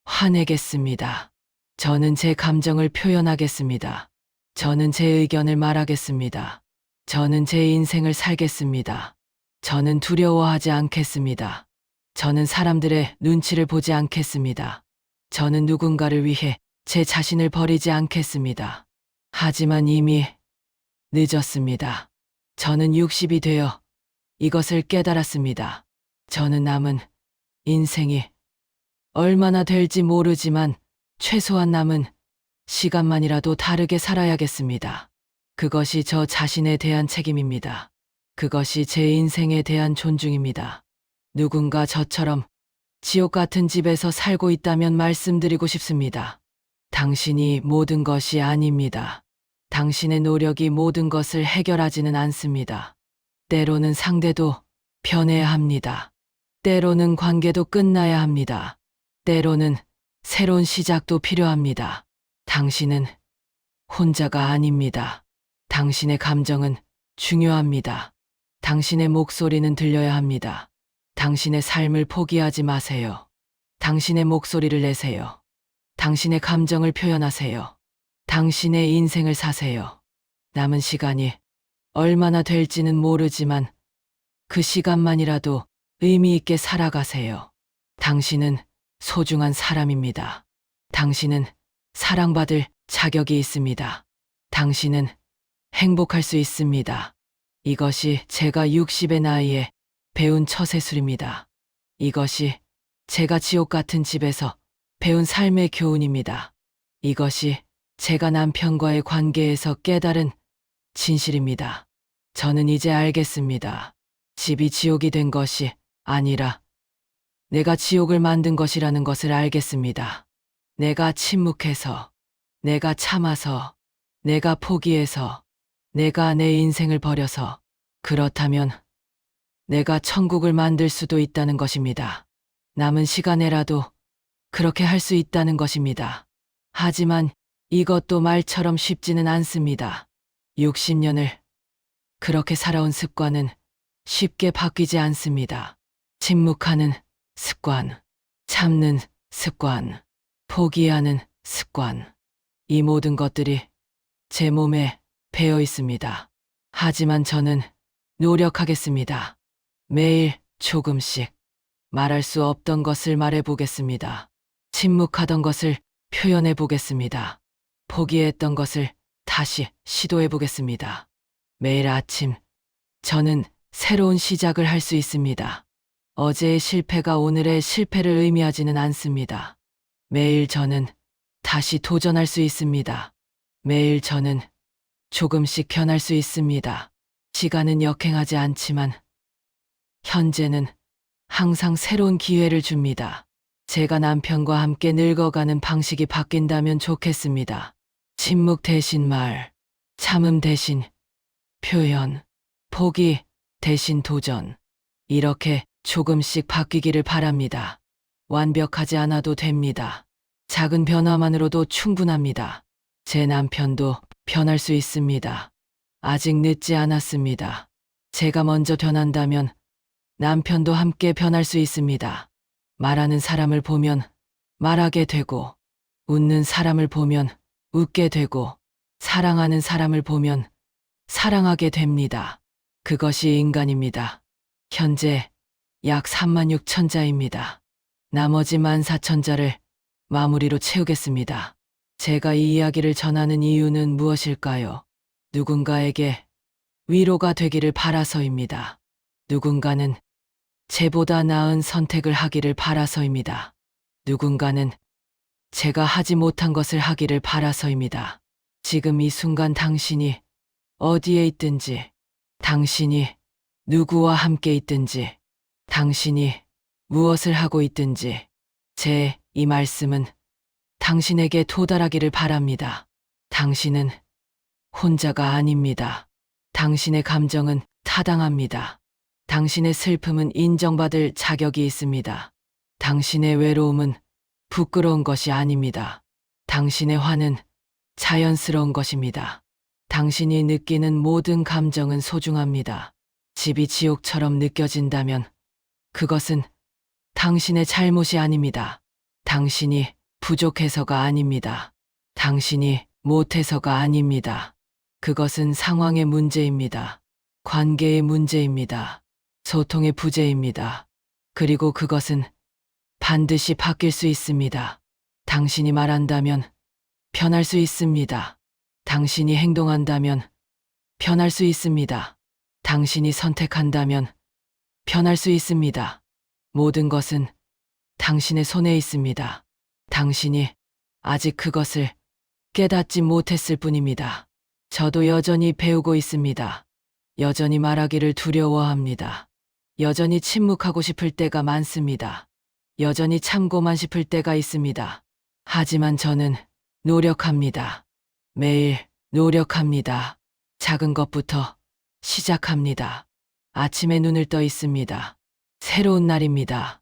화내겠습니다. 저는 제 감정을 표현하겠습니다. 저는 제 의견을 말하겠습니다. 저는 제 인생을 살겠습니다. 저는 두려워하지 않겠습니다. 저는 사람들의 눈치를 보지 않겠습니다. 저는 누군가를 위해 제 자신을 버리지 않겠습니다. 하지만 이미 늦었습니다. 저는 60이 되어 이것을 깨달았습니다. 저는 남은 인생이 얼마나 될지 모르지만 최소한 남은 시간만이라도 다르게 살아야겠습니다. 그것이 저 자신에 대한 책임입니다. 그것이 제 인생에 대한 존중입니다. 누군가 저처럼 지옥 같은 집에서 살고 있다면 말씀드리고 싶습니다. 당신이 모든 것이 아닙니다. 당신의 노력이 모든 것을 해결하지는 않습니다. 때로는 상대도 변해야 합니다. 때로는 관계도 끝나야 합니다. 때로는 새로운 시작도 필요합니다. 당신은 혼자가 아닙니다. 당신의 감정은 중요합니다. 당신의 목소리는 들려야 합니다. 당신의 삶을 포기하지 마세요. 당신의 목소리를 내세요. 당신의 감정을 표현하세요. 당신의 인생을 사세요. 남은 시간이 얼마나 될지는 모르지만 그 시간만이라도 의미 있게 살아가세요. 당신은 소중한 사람입니다. 당신은 사랑받을 자격이 있습니다. 당신은 행복할 수 있습니다. 이것이 제가 60의 나이에 배운 처세술입니다. 이것이 제가 지옥 같은 집에서 배운 삶의 교훈입니다. 이것이 제가 남편과의 관계에서 깨달은 진실입니다. 저는 이제 알겠습니다. 집이 지옥이 된 것이 아니라 내가 지옥을 만든 것이라는 것을 알겠습니다. 내가 침묵해서, 내가 참아서, 내가 포기해서, 내가 내 인생을 버려서, 그렇다면 내가 천국을 만들 수도 있다는 것입니다. 남은 시간에라도 그렇게 할 수 있다는 것입니다. 하지만 이것도 말처럼 쉽지는 않습니다. 60년을 그렇게 살아온 습관은 쉽게 바뀌지 않습니다. 침묵하는 습관, 참는 습관, 포기하는 습관. 이 모든 것들이 제 몸에 배어 있습니다. 하지만 저는 노력하겠습니다. 매일 조금씩 말할 수 없던 것을 말해보겠습니다. 침묵하던 것을 표현해보겠습니다. 포기했던 것을 다시 시도해보겠습니다. 매일 아침 저는 새로운 시작을 할 수 있습니다. 어제의 실패가 오늘의 실패를 의미하지는 않습니다. 매일 저는 다시 도전할 수 있습니다. 매일 저는 조금씩 변할 수 있습니다. 시간은 역행하지 않지만 현재는 항상 새로운 기회를 줍니다. 제가 남편과 함께 늙어가는 방식이 바뀐다면 좋겠습니다. 침묵 대신 말, 참음 대신 표현, 포기 대신 도전. 이렇게 조금씩 바뀌기를 바랍니다. 완벽하지 않아도 됩니다. 작은 변화만으로도 충분합니다. 제 남편도 변할 수 있습니다. 아직 늦지 않았습니다. 제가 먼저 변한다면 남편도 함께 변할 수 있습니다. 말하는 사람을 보면 말하게 되고, 웃는 사람을 보면 웃게 되고, 사랑하는 사람을 보면 사랑하게 됩니다. 그것이 인간입니다. 현재 약 36,000자입니다. 나머지 14,000자를 마무리로 채우겠습니다. 제가 이 이야기를 전하는 이유는 무엇일까요? 누군가에게 위로가 되기를 바라서입니다. 누군가는 제보다 나은 선택을 하기를 바라서입니다. 누군가는 제가 하지 못한 것을 하기를 바라서입니다. 지금 이 순간 당신이 어디에 있든지, 당신이 누구와 함께 있든지, 당신이 무엇을 하고 있든지, 제 이 말씀은 당신에게 도달하기를 바랍니다. 당신은 혼자가 아닙니다. 당신의 감정은 타당합니다. 당신의 슬픔은 인정받을 자격이 있습니다. 당신의 외로움은 부끄러운 것이 아닙니다. 당신의 화는 자연스러운 것입니다. 당신이 느끼는 모든 감정은 소중합니다. 집이 지옥처럼 느껴진다면 그것은 당신의 잘못이 아닙니다. 당신이 부족해서가 아닙니다. 당신이 못해서가 아닙니다. 그것은 상황의 문제입니다. 관계의 문제입니다. 소통의 부재입니다. 그리고 그것은 반드시 바뀔 수 있습니다. 당신이 말한다면 변할 수 있습니다. 당신이 행동한다면 변할 수 있습니다. 당신이 선택한다면 변할 수 있습니다. 모든 것은 당신의 손에 있습니다. 당신이 아직 그것을 깨닫지 못했을 뿐입니다. 저도 여전히 배우고 있습니다. 여전히 말하기를 두려워합니다. 여전히 침묵하고 싶을 때가 많습니다. 여전히 참고만 싶을 때가 있습니다. 하지만 저는 노력합니다. 매일 노력합니다. 작은 것부터 시작합니다. 아침에 눈을 떠 있습니다. 새로운 날입니다.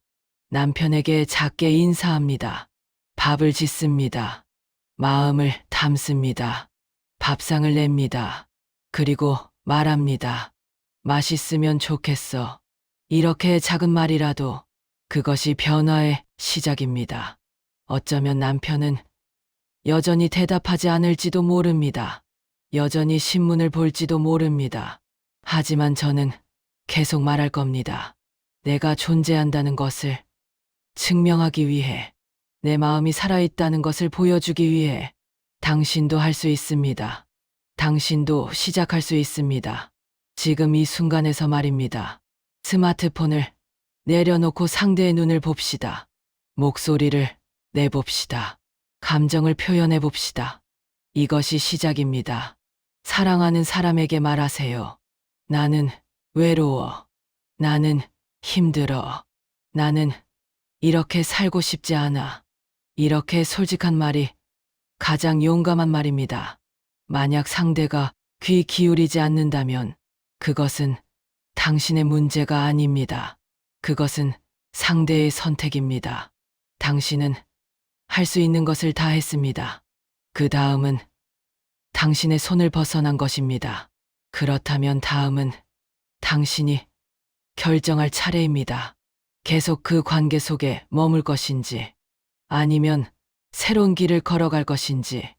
남편에게 작게 인사합니다. 밥을 짓습니다. 마음을 담습니다. 밥상을 냅니다. 그리고 말합니다. 맛있으면 좋겠어. 이렇게 작은 말이라도 그것이 변화의 시작입니다. 어쩌면 남편은 여전히 대답하지 않을지도 모릅니다. 여전히 신문을 볼지도 모릅니다. 하지만 저는 계속 말할 겁니다. 내가 존재한다는 것을 증명하기 위해, 내 마음이 살아있다는 것을 보여주기 위해 당신도 할 수 있습니다. 당신도 시작할 수 있습니다. 지금 이 순간에서 말입니다. 스마트폰을 내려놓고 상대의 눈을 봅시다. 목소리를 내봅시다. 감정을 표현해 봅시다. 이것이 시작입니다. 사랑하는 사람에게 말하세요. 나는 외로워. 나는 힘들어. 나는 이렇게 살고 싶지 않아. 이렇게 솔직한 말이 가장 용감한 말입니다. 만약 상대가 귀 기울이지 않는다면 그것은 당신의 문제가 아닙니다. 그것은 상대의 선택입니다. 당신은 할 수 있는 것을 다 했습니다. 그 다음은 당신의 손을 벗어난 것입니다. 그렇다면 다음은 당신이 결정할 차례입니다. 계속 그 관계 속에 머물 것인지 아니면 새로운 길을 걸어갈 것인지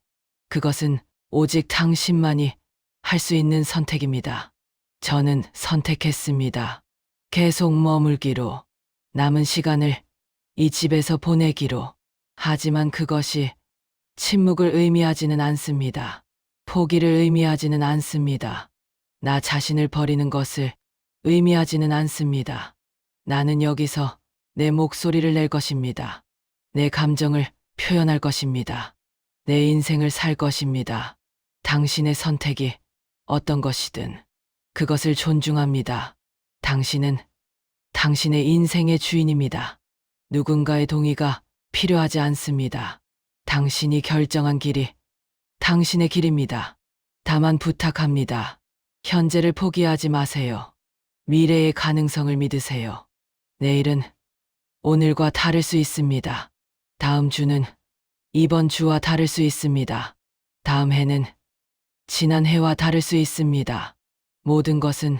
그것은 오직 당신만이 할 수 있는 선택입니다. 저는 선택했습니다. 계속 머물기로, 남은 시간을 이 집에서 보내기로. 하지만 그것이 침묵을 의미하지는 않습니다. 포기를 의미하지는 않습니다. 나 자신을 버리는 것을 의미하지는 않습니다. 나는 여기서 내 목소리를 낼 것입니다. 내 감정을 표현할 것입니다. 내 인생을 살 것입니다. 당신의 선택이 어떤 것이든 그것을 존중합니다. 당신은 당신의 인생의 주인입니다. 누군가의 동의가 필요하지 않습니다. 당신이 결정한 길이 당신의 길입니다. 다만 부탁합니다. 현재를 포기하지 마세요. 미래의 가능성을 믿으세요. 내일은 오늘과 다를 수 있습니다. 다음 주는 이번 주와 다를 수 있습니다. 다음 해는 지난 해와 다를 수 있습니다. 모든 것은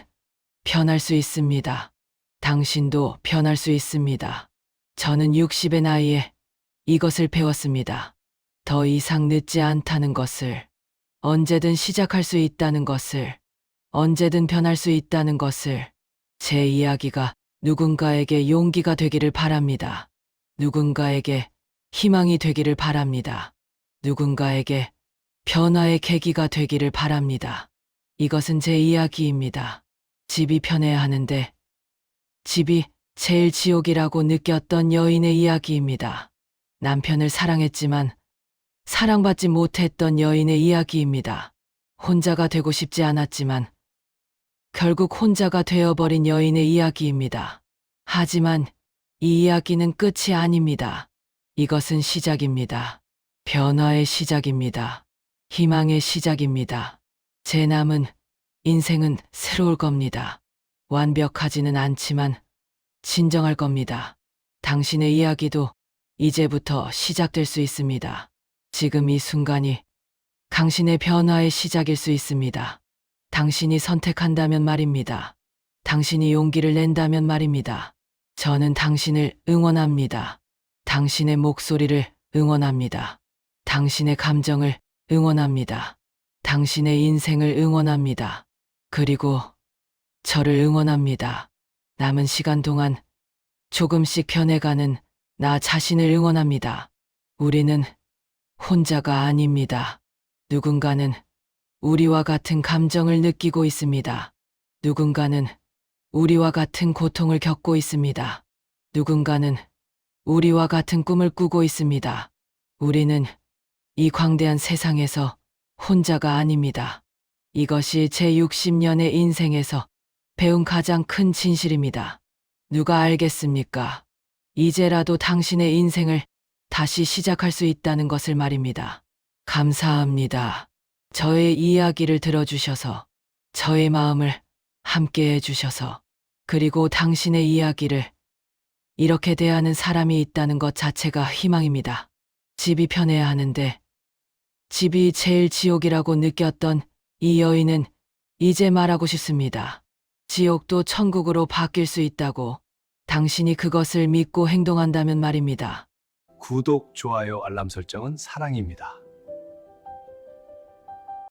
변할 수 있습니다. 당신도 변할 수 있습니다. 저는 60의 나이에 이것을 배웠습니다. 더 이상 늦지 않다는 것을, 언제든 시작할 수 있다는 것을, 언제든 변할 수 있다는 것을. 제 이야기가 누군가에게 용기가 되기를 바랍니다. 누군가에게 희망이 되기를 바랍니다. 누군가에게 변화의 계기가 되기를 바랍니다. 이것은 제 이야기입니다. 집이 편해야 하는데 집이 제일 지옥이라고 느꼈던 여인의 이야기입니다. 남편을 사랑했지만 사랑받지 못했던 여인의 이야기입니다. 혼자가 되고 싶지 않았지만 결국 혼자가 되어버린 여인의 이야기입니다. 하지만 이 이야기는 끝이 아닙니다. 이것은 시작입니다. 변화의 시작입니다. 희망의 시작입니다. 제 남은 인생은 새로울 겁니다. 완벽하지는 않지만 진정할 겁니다. 당신의 이야기도 이제부터 시작될 수 있습니다. 지금 이 순간이 당신의 변화의 시작일 수 있습니다. 당신이 선택한다면 말입니다. 당신이 용기를 낸다면 말입니다. 저는 당신을 응원합니다. 당신의 목소리를 응원합니다. 당신의 감정을 응원합니다. 당신의 인생을 응원합니다. 그리고 저를 응원합니다. 남은 시간 동안 조금씩 변해가는 나 자신을 응원합니다. 우리는 혼자가 아닙니다. 누군가는 우리와 같은 감정을 느끼고 있습니다. 누군가는 우리와 같은 고통을 겪고 있습니다. 누군가는 우리와 같은 꿈을 꾸고 있습니다. 우리는 이 광대한 세상에서 혼자가 아닙니다. 이것이 제 60년의 인생에서 배운 가장 큰 진실입니다. 누가 알겠습니까? 이제라도 당신의 인생을 다시 시작할 수 있다는 것을 말입니다. 감사합니다. 저의 이야기를 들어주셔서, 저의 마음을 함께 해주셔서, 그리고 당신의 이야기를 이렇게 대하는 사람이 있다는 것 자체가 희망입니다. 집이 편해야 하는데 집이 제일 지옥이라고 느꼈던 이 여인은 이제 말하고 싶습니다. 지옥도 천국으로 바뀔 수 있다고. 당신이 그것을 믿고 행동한다면 말입니다. 구독, 좋아요, 알람 설정은 사랑입니다.